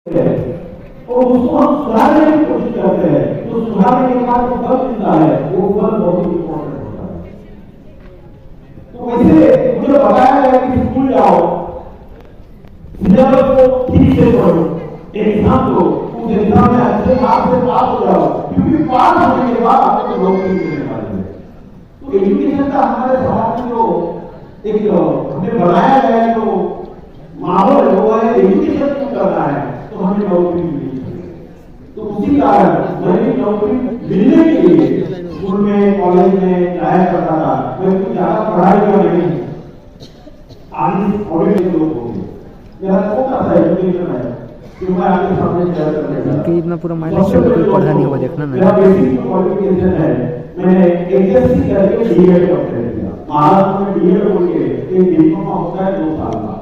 और उसको हम सुधारने की कोशिश करते हैं, तो सुधारने के बाद जो फल मिलता है वो फल बहुत इंपॉर्टेंट होता है। तो वैसे मुझे बताया गया कि स्कूल जाओ, सिलेबस को ठीक से पढ़ो, एग्जाम दो, उस एग्जाम में अच्छे मार्क्स से पास हो जाओ, क्योंकि पास होने के बाद आपको नौकरी मिलने वाली है। तो एजुकेशन का हमारे समाज में जो एक हमने बनाया गया जो माहौल है वो है एजुकेशन क्यों करना है, तो हमें नौकरी मिली। तो उसी कारण मैंने नौकरी मिलने के लिए स्कूल में कॉलेज में पढ़ाया करता था। मैं कुछ ज्यादा पढ़ाई का नहीं, आगे थोड़े लोग हो गए, मेरा छोटा सा एजुकेशन है कि मैं आगे सामने शेयर करने उनके इतना पूरा माइनस से कोई पढ़ा नहीं हुआ, देखना ना। मेरा बेसिक क्वालिफिकेशन है, मैंने एचएससी करके डीएड कंप्लीट किया। महाराष्ट्र में डीएड बोल के एक डिप्लोमा होता है 2 साल का,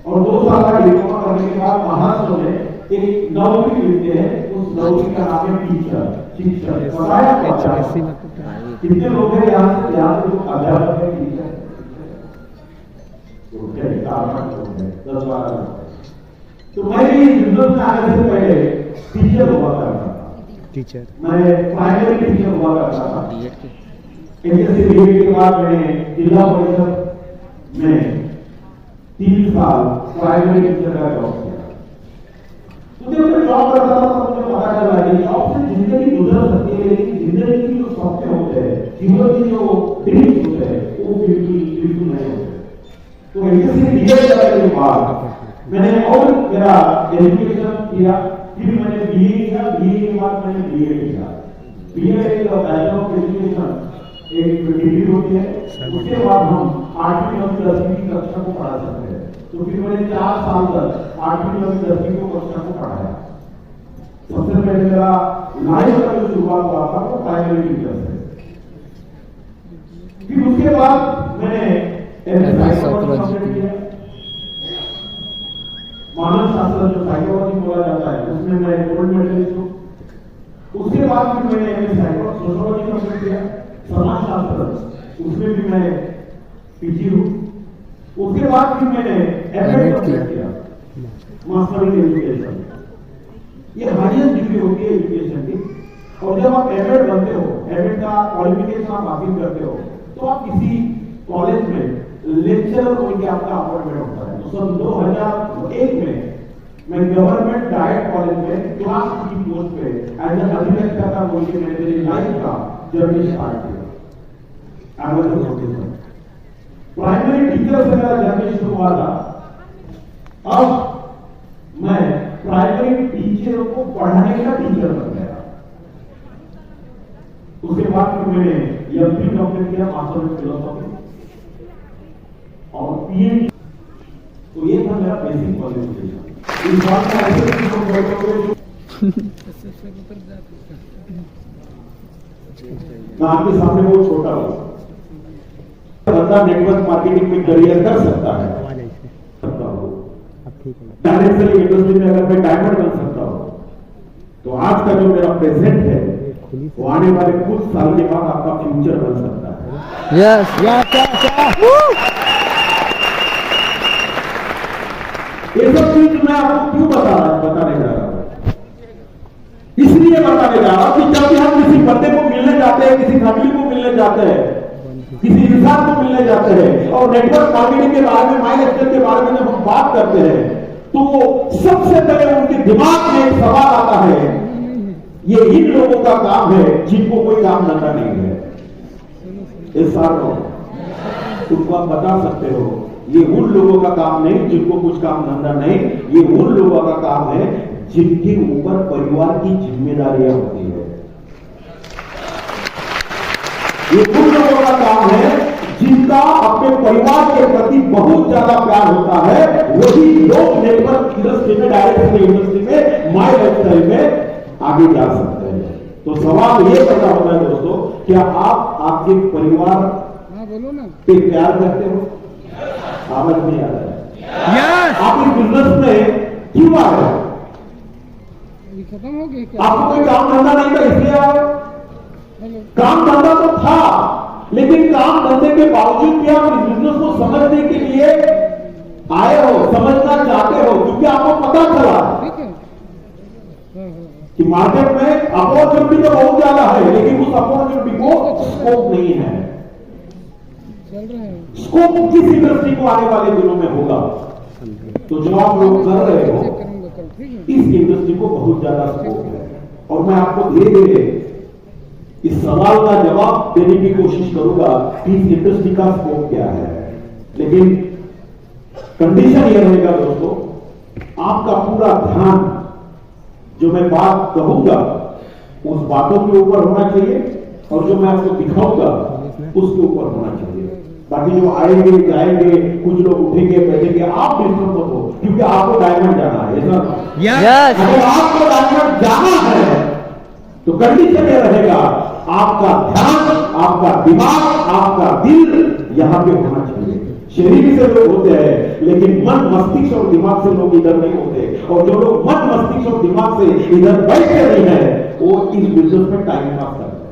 और 2 साल का डिप्लोमा करने के बाद महाराष्ट्र में एक नौकरी मिलती है, उस नौकरी का नाम है टीचर, शिक्षक। कितने लोग हैं यहाँ से जो अध्यापक है, टीचर? 10-12 लोग। तो मैं भी बिजनेस में आने से पहले टीचर हुआ करता था। टीचर मैं प्राइमरी टीचर हुआ करता था। एचएससी डीएड के बाद मैंने जिला परिषद में 3 साल प्राइमरी टीचर का जॉब किया। तो जब मैं जॉब करता था तो मुझे पता चला कि जॉब से जिंदगी गुजर सकती है, लेकिन जिंदगी की जो सपने होते हैं, जीवन की जो ड्रीम्स होते हैं, वो बिल्कुल नहीं होते। तो एचएससी डीएड करने के बाद मैंने और मेरा एजुकेशन किया, फिर मैंने बीए किया, बीए के बाद मैंने बीएड किया। बीएड एक बैचलर ऑफ एजुकेशन एक डिग्री होती है, उसके बाद हम 8वीं 9वीं 10वीं की कक्षा को पढ़ा सकते हैं। तो फिर मैंने 4 साल तक 8वीं 9वीं 10वीं को कक्षा को पढ़ाया। सबसे पहले मेरा लाइफ का जो शुरुआत हुआ था वो प्राइमरी टीचर से। फिर उसके बाद मैंने साइकोलॉजी किया, मानव शास्त्र जो साइकोलॉजी बोला जाता है उसमें मैं गोल्ड मेडलिस्ट हूँ। उसके बाद फिर मैंने सोशियोलॉजी कंप्लीट किया, समाज शास्त्र उसमें भी मैं पीजी हूँ। उसके बाद फिर मैंने एमएड कंप्लीट किया, मास्टर इन एजुकेशन। ये हाईएस्ट डिग्री होती है एजुकेशन की। और जब आप एमएड बनते हो, एमएड का क्वालिफिकेशन आप हासिल करते हो, तो आप किसी कॉलेज में लेक्चरर बोल के आपका अपॉइंटमेंट होता है। तो सन 2001 में मैं गवर्नमेंट डाइट कॉलेज में क्लास की पोस्ट पे एज एन अधिवक्ता का बोल के मैंने मेरी लाइफ का जर्नी स्टार्ट किया। प्राइमरी टीचर से मेरा जर्नी शुरू हुआ था। अब मैं प्राइमरी टीचर को पढ़ाने का टीचर बन गया। उसके बाद फिर मैंने एमफिल कंप्लीट किया, मास्टर इन फिलोसॉफी और पीएचडी। तो ये था मेरा बेसिक क्वालिफिकेशन। इस बात का ऐसे मैं आपके सामने बहुत छोटा हूं, बंदा नेटवर्क मार्केटिंग में करियर कर सकता है, इंडस्ट्री में अगर मैं डायमंड बन सकता हूं, तो आज का जो मेरा प्रेजेंट है वो आने वाले कुछ साल के बाद आपका फ्यूचर बन सकता है। यस ये सब चीज मैं आपको क्यों बताने जा रहा हूं? इसलिए बताने जा रहा हूं कि जब भी हम किसी बंदे को मिलने जाते हैं, किसी फैमिली को मिलने जाते हैं, किसी इंसान को मिलने जाते हैं और नेटवर्क मार्केटिंग के बारे में, माइंड एक्सेल के बारे में जब हम बात करते हैं, तो सबसे पहले उनके दिमाग में एक सवाल आता है, ये इन लोगों का काम है जिनको कोई काम धंधा नहीं है। इस साल तुमको आप बता सकते हो, ये उन लोगों का काम नहीं जिनको कुछ काम धंधा नहीं, ये उन लोगों का काम है जिनके ऊपर परिवार की जिम्मेदारियां होती है। ये उन लोगों का काम है जिनका अपने परिवार के प्रति बहुत ज्यादा प्यार होता है। वही लोग नेटवर्क इंडस्ट्री में, डायरेक्ट इंडस्ट्री में, माय लाइफस्टाइल में आगे जा सकते हैं। तो सवाल ये पैदा होता है दोस्तों, क्या आप आपके परिवार पे प्यार करते हो? आवाज नहीं आ रहा है। आप इस बिजनेस में क्यों आ रहे हो? आपको कोई काम धंधा नहीं था इसलिए आए? काम धंधा तो था, लेकिन काम धंधे के बावजूद भी आप इस बिजनेस को समझने के लिए आए हो, समझना चाहते हो, क्योंकि आपको पता चला कि मार्केट में अपॉर्चुनिटी तो बहुत ज्यादा है, लेकिन उस अपॉर्चुनिटी को स्कोप नहीं है। स्कोप किस इंडस्ट्री को आने वाले दिनों में होगा? तो जो आप लोग कर रहे हो, इस इंडस्ट्री को बहुत ज्यादा स्कोप है। और मैं आपको धीरे धीरे इस सवाल का जवाब देने की कोशिश करूंगा कि इस इंडस्ट्री का स्कोप क्या है। लेकिन कंडीशन यह रहेगा दोस्तों, आपका पूरा ध्यान जो मैं बात कहूंगा उस बातों के ऊपर होना चाहिए, और जो मैं आपको दिखाऊंगा उसके ऊपर होना चाहिए। बाकी जो आएंगे जाएंगे, कुछ लोग उठेंगे बैठेंगे, आप डिस्टर्ब मत हो, क्योंकि आपको डायमंड जाना है। अगर आपको डायमंड जाना है तो कंडीशन यह रहेगा, आपका ध्यान, आपका दिमाग, आपका दिल यहां पे होना चाहिए। शरीर से लोग होते हैं, लेकिन मन, मस्तिष्क और दिमाग से लोग इधर नहीं होते। और जो लोग मन, मस्तिष्क और दिमाग से इधर बैठते नहीं है, वो इस बिजनेस में टाइम पास करते हैं।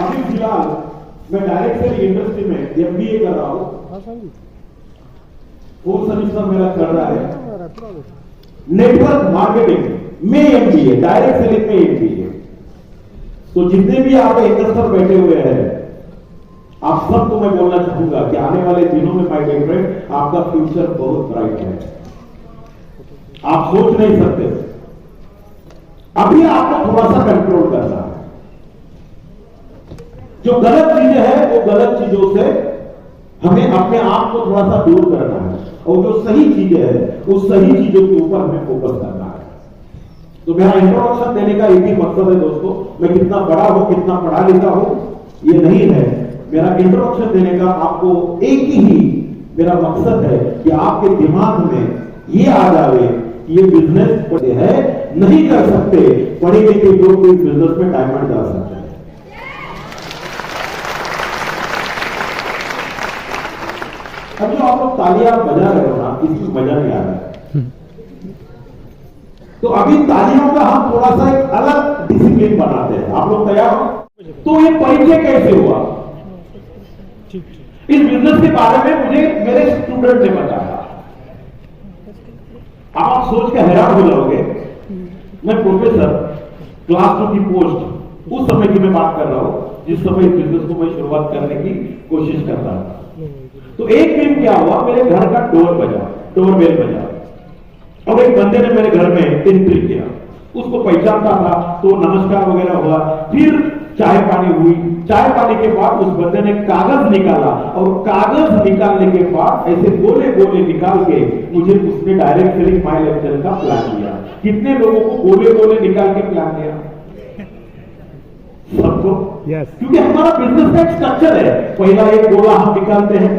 अभी फिलहाल मैं डायरेक्ट सेल इंडस्ट्री में एमबीए कर रहा हूं, 4 सेमेस्टर मेरा चल रहा है। नेटवर्क मार्केटिंग में एमबीए, डायरेक्ट सेलिंग में एमबीए। तो जितने भी आप इन्वेस्टर बैठे हुए हैं, आप सबको मैं बोलना चाहूंगा कि आने वाले दिनों में माय डियर फ्रेंड, आपका फ्यूचर बहुत ब्राइट है। आप सोच नहीं सकते। अभी आपको थोड़ा सा कंट्रोल करना है। जो गलत चीजें हैं, वो गलत चीजों से हमें अपने आप को थोड़ा सा दूर करना है, और जो सही चीजें हैं, उस सही चीजों के ऊपर हमें फोकस करना है। तो मेरा इंट्रोडक्शन देने का एक ही मकसद है दोस्तों, मैं कितना बड़ा हूं, कितना पढ़ा लिखा हूं, ये नहीं है। मेरा इंट्रोडक्शन देने का आपको एक ही मेरा मकसद है कि आपके दिमाग में ये आ जाए कि ये बिजनेस पढ़े है, नहीं कर सकते, पढ़े लिखे लोग इस बिजनेस में डायमंड जा सकते हैं। अब जो आप लोग तालियां बजा रहे हो ना, इसमें मजा नहीं आ रहा है। तो अभी तालियों का हम थोड़ा सा एक अलग डिसिप्लिन बनाते हैं। आप लोग तैयार हो? तो ये परिचय कैसे हुआ? इस बिजनेस के बारे में मुझे मेरे स्टूडेंट ने बताया। आप सोच के हैरान हो जाओगे, मैं प्रोफेसर, क्लास 2 की पोस्ट, उस समय की मैं बात कर रहा हूं जिस समय इस बिजनेस को मैं शुरुआत करने की कोशिश करता था। तो एक दिन क्या हुआ, मेरे घर का डोर बेल बजा, और एक बंदे ने मेरे घर में एंट्री किया। उसको पहचानता था, तो नमस्कार वगैरह हुआ। फिर चाय पानी हुई। चाय पानी के बाद उस बंदे ने कागज निकाला, और कागज निकालने के बाद ऐसे गोले गोले निकाल के मुझे उसने डायरेक्ट सेलिंग माय लेक्चर का प्लान दिया। कितने लोगों को गोले गोले निकाल के प्लान दिया? सबको। क्योंकि हमारा बिजनेस का एक स्ट्रक्चर है। पहला एक गोला हम निकालते हैं,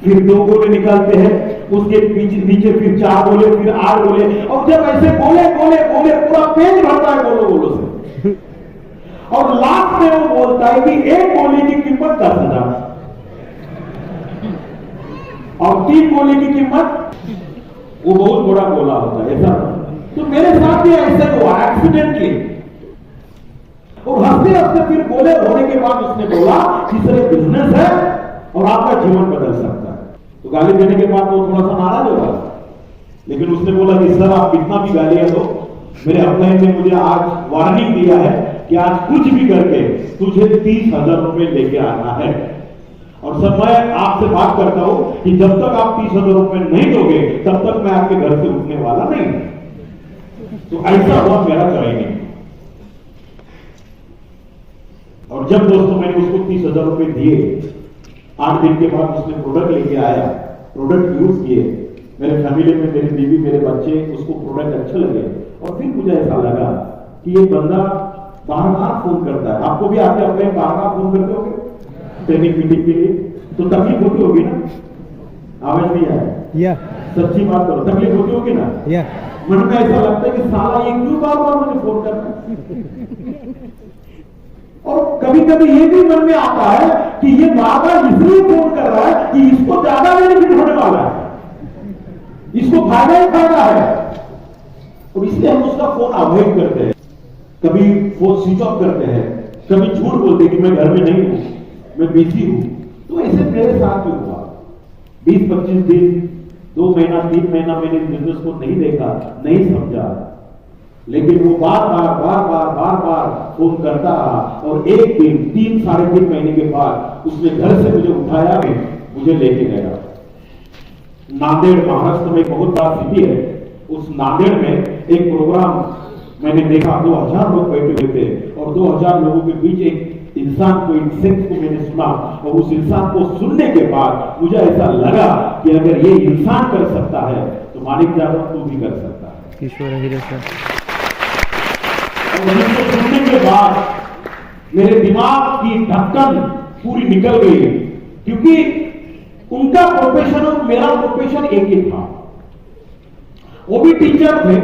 फिर 2 गोले निकालते हैं, उसके नीचे फिर 4 गोले, फिर 8 गोले, और जब ऐसे गोले गोले गोले पूरा पेज भरता है गोलों से, और लास्ट में वो बोलता है कि एक गोली की कीमत 10,000 और 3 गोली की कीमत, वो बहुत बड़ा गोला होता है ऐसा। तो मेरे साथ भी ऐसा हुआ एक्सीडेंटली, और हंसते हंसते फिर गोले होने के बाद उसने बोला कि सर ये बिजनेस है और आपका जीवन बदल सकता है। तो गाली देने के बाद वो थोड़ा सा नाराज होगा, लेकिन उसने बोला कि सर आप कितना भी गालियां दो, मेरे अपलाइन ने मुझे आज वार्निंग दिया है कि आज कुछ भी करके तुझे 30,000 रुपए लेके आना है। और सर मैं आपसे बात करता हूं कि जब तक आप 30,000 रुपए नहीं दोगे, तब तक मैं आपके घर से उठने वाला नहीं। तो ऐसा हुआ मेरा करेंगे। और जब दोस्तों मैंने उसको 30,000 रुपए दिए, 8 दिन के बाद उसने प्रोडक्ट लेके आया, प्रोडक्ट यूज किए, मेरे फैमिली में मेरी बीवी, मेरे बच्चे, उसको प्रोडक्ट अच्छे लगे। और फिर मुझे ऐसा लगा कि ये बंदा बार-बार फोन करता है। आपको भी आते अपने बार-बार फोन करते होंगे ट्रेनिंग मीटिंग के लिए, तो तकलीफ होती होगी ना? आवाज नहीं आया? सच्ची बात करो, तकलीफ होती होगी ना? मन में ऐसा लगता है कि साला ये क्यों बार-बार मुझे फोन कर रहा है? और कभी कभी ये भी मन में आता है कि ये बार-बार इसलिए फोन कर रहा है कि इसको ज्यादा बेनिफिट होने वाला है, इसको फायदा ही फायदा है, और इसलिए हम उसका फोन अवॉइड करते हैं। कभी फोन स्विच ऑफ करते हैं, कभी झूठ बोलते कि मैं घर में नहीं हूं, मैं बिजी हूं। तो ऐसे मेरे साथ भी हुआ, 20-25 दिन, 2 महीना, 3 महीना मैंने बिजनेस को नहीं देखा, नहीं समझा, लेकिन वो बार बार फोन करता रहा। और एक दिन 3-3.5 महीने के बाद उसने घर से मुझे उठाया, मुझे लेके गया नांदेड़, महाराष्ट्र में बहुत बड़ा सिटी है। उस नांदेड़ में एक प्रोग्राम मैंने देखा, 2000 लोग बैठे हुए थे और 2000 लोगों के बीच एक इंसान को, एक सेंस को मैंने सुना। और उस इंसान को सुनने के बाद मुझे ऐसा लगा कि अगर ये इंसान कर सकता है तो मानिक यादव तू भी कर सकता है। किशोर हीरे सर। और उसको सुनने के बाद मेरे दिमाग की ढक्कन पूरी निकल गई, क्योंकि उनका प्रोफेशन और मेरा प्रोफेशन एक ही था। वो भी टीचर थे,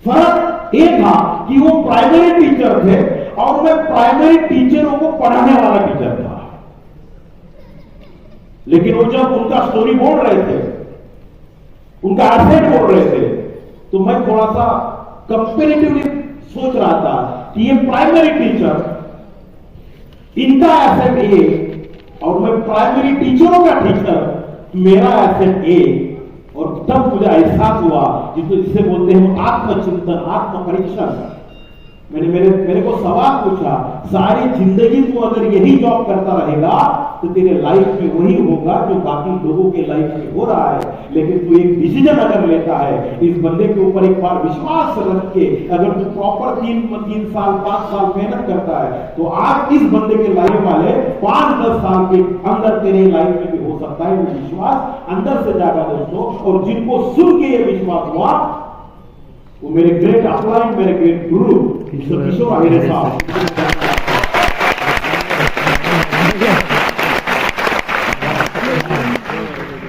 फर्क ये था कि वो प्राइमरी टीचर थे और मैं प्राइमरी टीचरों को पढ़ाने वाला टीचर था। लेकिन वो जब उनका स्टोरी बोल रहे थे, उनका एसेट बोल रहे थे, तो मैं थोड़ा सा कंपेरेटिवली सोच रहा था कि ये प्राइमरी टीचर, इनका एसेट ए और मैं प्राइमरी टीचरों का टीचर, मेरा एसेट ए। और तब मुझे एहसास हुआ, जिसे बोलते हैं आत्मचिंतन, आत्म परीक्षण। मेरे को सवाल पूछा, सारी जिंदगी तू अगर यही जॉब करता रहेगा तो तेरे लाइफ में वही होगा जो बाकी लोगों के लाइफ में हो रहा है। लेकिन तू एक डिसीजन अगर लेता है, इस बंदे के ऊपर एक बार विश्वास रख के, अगर तू प्रॉपर 3 साल 5 साल मेहनत करता है, तो आज इस बंदे के लाइफ वाले 5-10 साल के अंदर तेरे लाइफ में भी हो सकता है। वो विश्वास अंदर से जागा दोस्तों। और जिनको सुन के ये विश्वास हुआ, वो मेरे ग्रेट अपलाइन, मेरे ग्रेट गुरु किशोर हीरे साहब।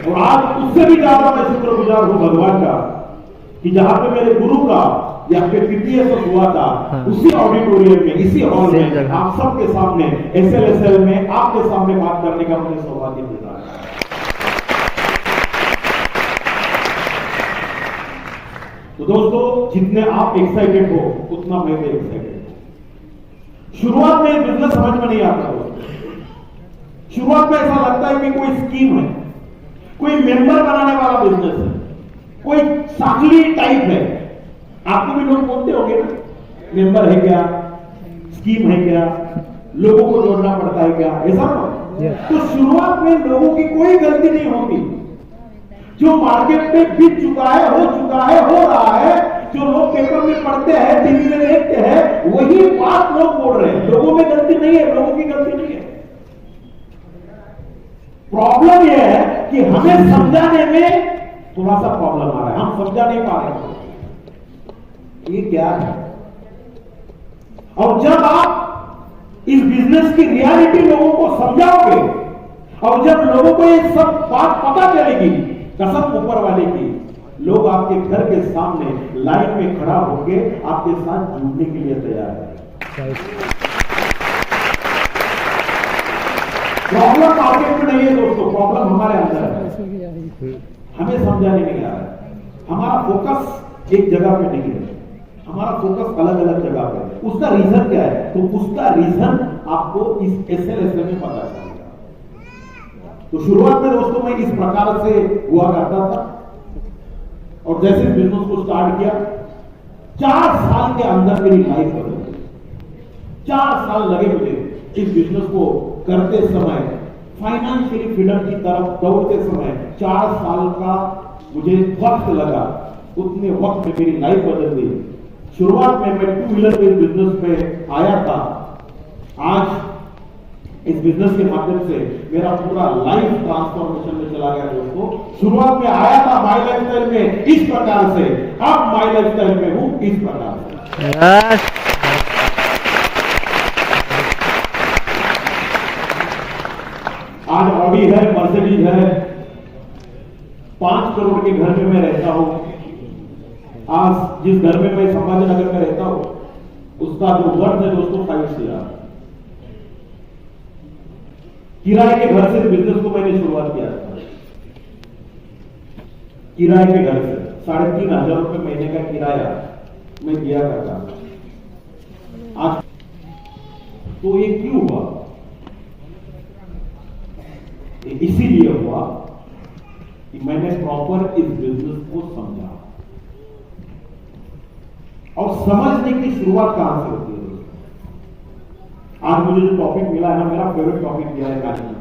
और आज उससे भी ज्यादा मैं शुक्रगुजार हूं भगवान का कि जहां पे मेरे गुरु का या फिर पीटीएस हुआ था, उसी ऑडिटोरियम में, इसी हॉल में, आप सबके सामने, SLSL में आपके सामने बात करने का मुझे सौभाग्य मिल रहा है। तो दोस्तों, जितने आप एक्साइटेड हो उतना मैं भी एक्साइटेड हूं। शुरुआत में बिजनेस समझ में नहीं आता दोस्तों। शुरुआत में ऐसा लगता है कि कोई स्कीम है, कोई मेंबर बनाने वाला बिजनेस है, कोई साखली टाइप है। आपको भी लोग बोलते होंगे ना, मेंबर है क्या, स्कीम है क्या, लोगों को जोड़ना पड़ता है क्या, ऐसा ना। तो शुरुआत में लोगों की कोई गलती नहीं होती। जो मार्केट में बिक चुका है, हो चुका है, हो रहा है, जो लोग पेपर में पढ़ते हैं, टीवी में देखते हैं, वही बात लोग बोल रहे हैं। लोगों में गलती नहीं है, लोगों की गलती नहीं है। प्रॉब्लम यह है कि हमें समझाने में थोड़ा सा प्रॉब्लम आ रहा है, हम समझा नहीं पा रहे हैं ये क्या है। और जब आप इस बिजनेस की रियलिटी लोगों को समझाओगे, और जब लोगों को ये सब बात पता चलेगी, कसम ऊपर वाले की, लोग आपके घर के सामने लाइन में खड़ा होकर आपके साथ जुड़ने के लिए तैयार है। प्रॉब्लम मार्केट में नहीं है दोस्तों, प्रॉब्लम हमारे अंदर है। हमें समझाने नहीं आ रहा है। हमारा फोकस एक जगह पे नहीं है, हमारा फोकस अलग अलग जगह पे है। उसका रीजन क्या है? तो उसका रीजन आपको इस SLSL में पता चलेगा। तो शुरुआत में दोस्तों मैं इस प्रकार से हुआ करता था, और जैसे बिजनेस को स्टार्ट किया, 4 साल के अंदर मेरी लाइफ बदल गई। 4 साल लगे मुझे इस बिजनेस को करते समय, फाइनेंशियली फ्रीडम की तरफ दौड़ते समय 4 साल का मुझे वक्त लगा। उतने वक्त में मेरी लाइफ बदल गई। शुरुआत में मैं 2 व्हीलर के बिजनेस में आया था। आज इस बिजनेस के माध्यम से मेरा पूरा लाइफ ट्रांसफॉर्मेशन में चला गया दोस्तों। शुरुआत में आया था माई लाइफस्टाइल में इस प्रकार से, अब माई लाइफस्टाइल में हूं इस प्रकार से। आज ऑडी है, मर्सिडीज है, 5 करोड़ के घर में मैं रहता हूं। आज जिस घर में मैं संभाजीनगर में रहता हूं, उसका जो वर्थ है दोस्तों 5 CR। किराए के घर से बिजनेस को मैंने शुरुआत किया था। किराए के घर से 3,500 रुपए महीने का किराया मैं दिया करता था। आज तो ये क्यों हुआ? इसीलिए हुआ कि मैंने प्रॉपर इस बिजनेस को समझा। और समझने की शुरुआत कहां से होती है दोस्तों? आज मुझे जो टॉपिक मिला है ना, मेरा फेवरेट टॉपिक दिया है मैनेजमेंट।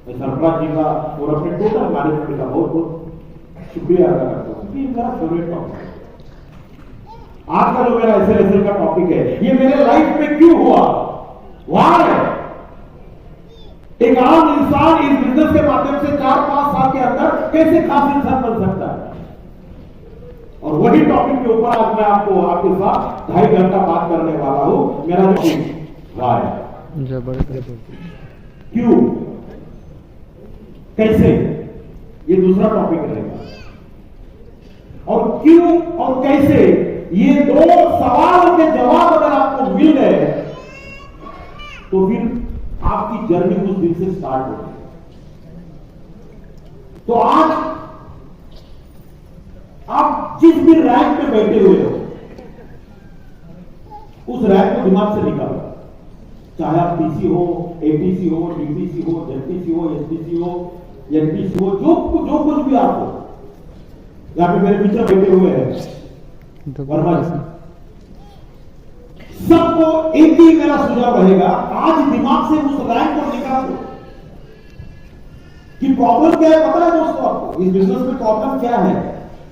मैं सरफराज जी का और अपने टोटल मैनेजमेंट का बहुत बहुत शुक्रिया अदा करता हूं कि मेरा फेवरेट टॉपिक है। आज का जो मेरा एसएल का टॉपिक है, ये मेरे लाइफ में क्यों हुआ, व्हाई। एक आम इंसान इस बिजनेस के माध्यम से 4-5 साल के अंदर कैसे खास इंसान बन सकता है, और वही टॉपिक के ऊपर आज मैं आपको आपके साथ 2.5 घंटा बात करने वाला हूं। मेरा टॉपिक व्हाई, जबरदस्त। क्यों, कैसे, ये दूसरा टॉपिक रहेगा। और क्यों और कैसे, ये दो सवालों के जवाब अगर आपको मिल गए तो फिर आपकी जर्नी उस दिन से स्टार्ट होगी। तो आज आप जिस भी रैंक में बैठे हुए हो, उस रैंक को दिमाग से निकालो। चाहे आप पीसी हो, एटीसी हो, डीटीसी हो, जेटीसी हो, एसटीसी हो, एनटीसी हो, जो कुछ भी आप हो। यहां पे मेरे पीछे बैठे हुए हैं वर्मा जी, सबको एक ही मेरा सुझाव रहेगा, आज दिमाग से उस रैंक को निकाल दो। कि प्रॉब्लम क्या है पता है दोस्तों आपको? इस बिजनेस में प्रॉब्लम क्या है?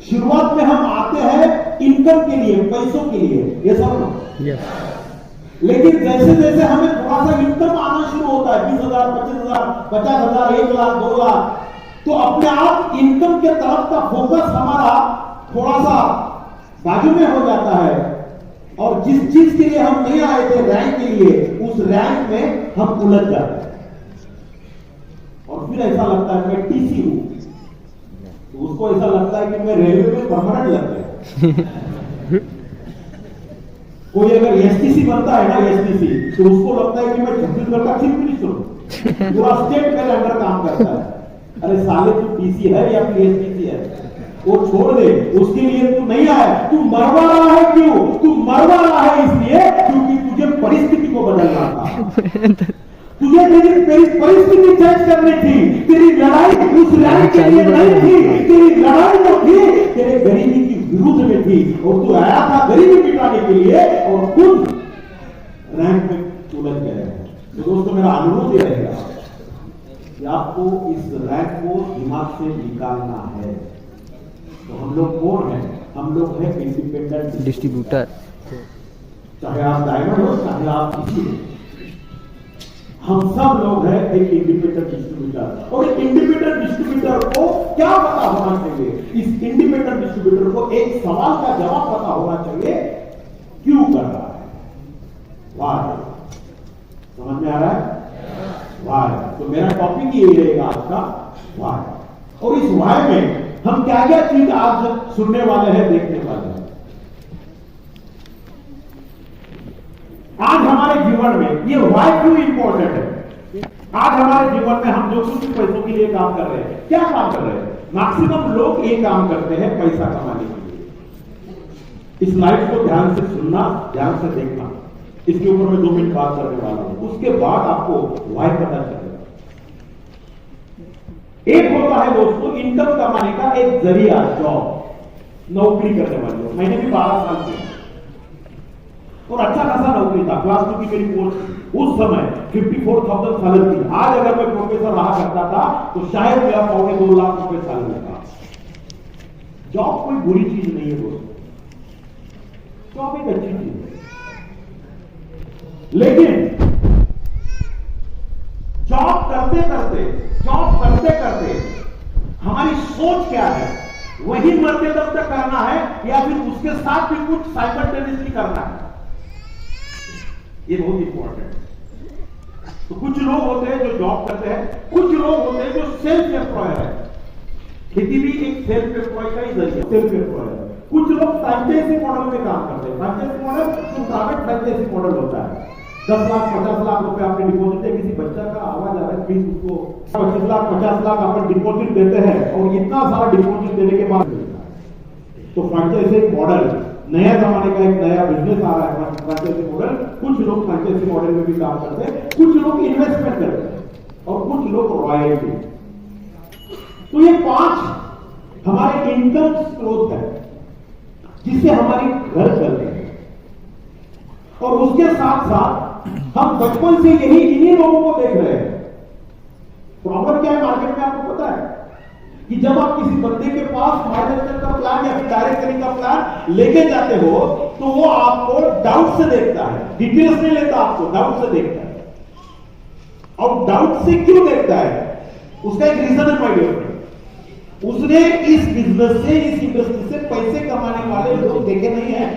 शुरुआत में हम आते हैं इनकम के लिए, पैसों के लिए, ये सब लोग। लेकिन जैसे जैसे हमें थोड़ा सा इनकम आना शुरू होता है, 20,000, 25,000, 50,000, 1 लाख, 2 लाख, तो अपने आप इनकम के तरफ का फोकस हमारा थोड़ा सा बाजू में हो जाता है। और जिस चीज के लिए हम नहीं आए थे, रैंक के लिए, उस रैंक में हम उलझ जाते हैं। और फिर ऐसा लगता है मैं टीसी हूं, तो उसको ऐसा लगता है कि मैं रेलवे में परमानेंट लग गया। कोई अगर एसटीसी बनता है ना, एसटीसी, तो उसको लगता है कि मैं छत्तीसगढ़ का चीफ मिनिस्टर हूं, पूरा स्टेट मेरे अंडर काम करता है। अरे साले तू टीसी है या फिर एसटीसी है, वो छोड़ दे, उसके लिए तू नहीं आया। तू मरवा रहा है, क्यों? तू मरवा रहा है इसलिए क्योंकि तुझे परिस्थिति को बदलना था। तुझे तेरी परिस्थिति चेंज करनी थी। तेरी लड़ाई उस रैंक के लिए नहीं थी, तेरी लड़ाई जो थी तेरे गरीबी की विरुद्ध में थी, और तू आया था गरीबी मिटाने के लिए और खुद रैंक में उलझ गए। तो दोस्तों मेरा अनुरोध यह रहेगा कि आपको इस रैंक को दिमाग से निकालना है। तो हम लोग कौन है? हम लोग हैं इंडिपेंडेंट डिस्ट्रीब्यूटर। चाहे आप डायमंड हो, चाहे आप किसी हो, हम सब लोग हैं एक इंडिपेंडेंट डिस्ट्रीब्यूटर। और इंडिपेंडेंट डिस्ट्रीब्यूटर को क्या पता होना चाहिए? इस इंडिपेंडेंट डिस्ट्रीब्यूटर को एक सवाल का जवाब पता होना चाहिए, क्यों कर रहा है, वाह। समझ में आ रहा है? वाह। तो मेरा टॉपिक ये रहेगा आज का, वाह। और इस वाह में हम क्या क्या चीज आज सुनने वाले हैं, देखने वाले हैं। आज हमारे जीवन में ये वाई क्यों इंपॉर्टेंट है? आज हमारे जीवन में हम जो कुछ पैसों के लिए काम कर रहे हैं, क्या काम कर रहे हैं? मैक्सिमम लोग ये काम करते हैं पैसा कमाने के लिए। इस लाइफ को ध्यान से सुनना, ध्यान से देखना। इसके ऊपर मैं 2 मिनट बात करने वाला हूं, उसके बाद आपको वाई पता चलेगा। एक होता है दोस्तों इनकम कमाने का एक जरिया, जॉब, नौकरी करने वाले। मैंने भी 12 साल किया और अच्छा खासा नौकरी था। क्लास 2 की मेरी पोस्ट उस समय 54,000 सैलरी थी। आज अगर मैं प्रोफेसर रहा करता था तो शायद मेरा 2.25 लाख रुपए सैलरी था। जॉब कोई बुरी चीज नहीं है दोस्तों, जॉब एक अच्छी चीज है। लेकिन जॉब करते करते हमारी सोच क्या है? वही मरते दम तक करना है या फिर उसके साथ भी कुछ साइमल्टेनियसली करना है? ये बहुत इंपॉर्टेंट है। तो कुछ लोग होते हैं जो जॉब करते हैं, कुछ लोग होते हैं जो सेल्फ एम्प्लॉयर है। खेती भी एक सेल्फ एम्प्लॉय का ही जरिया, सेल्फ एम्प्लॉयर। कुछ लोग फ्रेंचाइजी मॉडल में काम करते हैं। फ्रेंचाइजी मॉडल जो प्राइवेट फ्रेंचाइजी मॉडल होता है। 10 लाख 50 लाख रुपए आपने डिपॉजिट है, किसी बच्चा का आवाज आ रहा है, प्लीज उसको 25 लाख 50 लाख अपन डिपॉजिट देते हैं और इतना सारा डिपॉजिट देने के बाद तो फ्रेंचाइजी मॉडल नया जमाने का एक नया बिजनेस आ रहा है। फ्रेंचाइजी मॉडल, कुछ लोग फ्रेंचाइजी मॉडल में भी काम करते हैं, कुछ लोग इन्वेस्टमेंट करते हैं। और कुछ लोग रॉयल्टी। तो ये 5 हमारे इनकम स्रोत है जिससे हमारी घर चल रहे हैं। और उसके साथ साथ हम बचपन से यही इन्हीं लोगों को देख रहे हैं। प्रॉब्लम क्या है मार्केट में आपको पता है कि जब आप किसी बंदे के पास माइग्रेशन का प्लान या फिर डायरेक्ट सेलिंग का प्लान लेके जाते हो तो वो आपको डाउट से देखता है, डिटेल्स नहीं लेता, आपको डाउट से देखता है। और डाउट से क्यों देखता है? उसका एक रीजन है माय डियर फ्रेंड, उसने इस बिजनेस से, इस इंडस्ट्री से पैसे कमाने वाले लोग देखे नहीं है,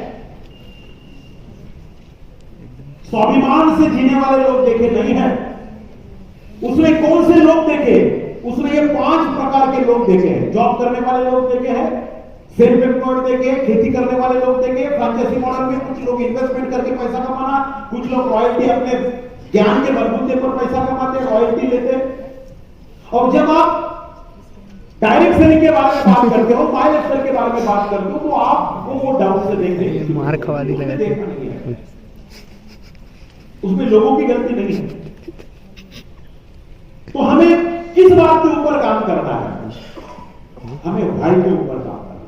स्वाभिमान से जीने वाले लोग देखे नहीं है। उसने कौन से लोग देखे? उसने ये 5 प्रकार के लोग देखे हैं। जॉब करने वाले लोग देखे हैं, सेल्फ एम्प्लॉयड देखे, खेती करने वाले लोग देखे, फ्रेंचाइजी मॉडल में कुछ लोग इन्वेस्टमेंट करके पैसा कमाना, कुछ लोग रॉयल्टी अपने ज्ञान के बलबूते पर पैसा कमाते, रॉयल्टी लेते। और जब आप डायरेक्ट सेलिंग के बारे में बात करते हो, माइल स्टोर के बारे में बात करते हो, तो आपको वो डाउन से देख रहे हैं, मार खवाली लगा, उसमें लोगों की गलती नहीं है। तो हमें किस बात के ऊपर काम करना है? हमें भाई के ऊपर काम करना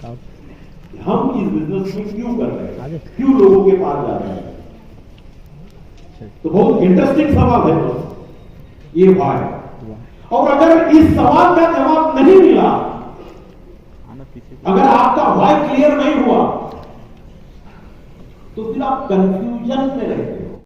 है। हम इस बिजनेस में क्यों कर रहे हैं, क्यों लोगों के पास जा रहे हैं? तो बहुत इंटरेस्टिंग सवाल है ये भाई। और अगर इस सवाल का जवाब नहीं मिला, अगर आपका वाई क्लियर नहीं हुआ, तो फिर आप कंफ्यूजन में रहेंगे।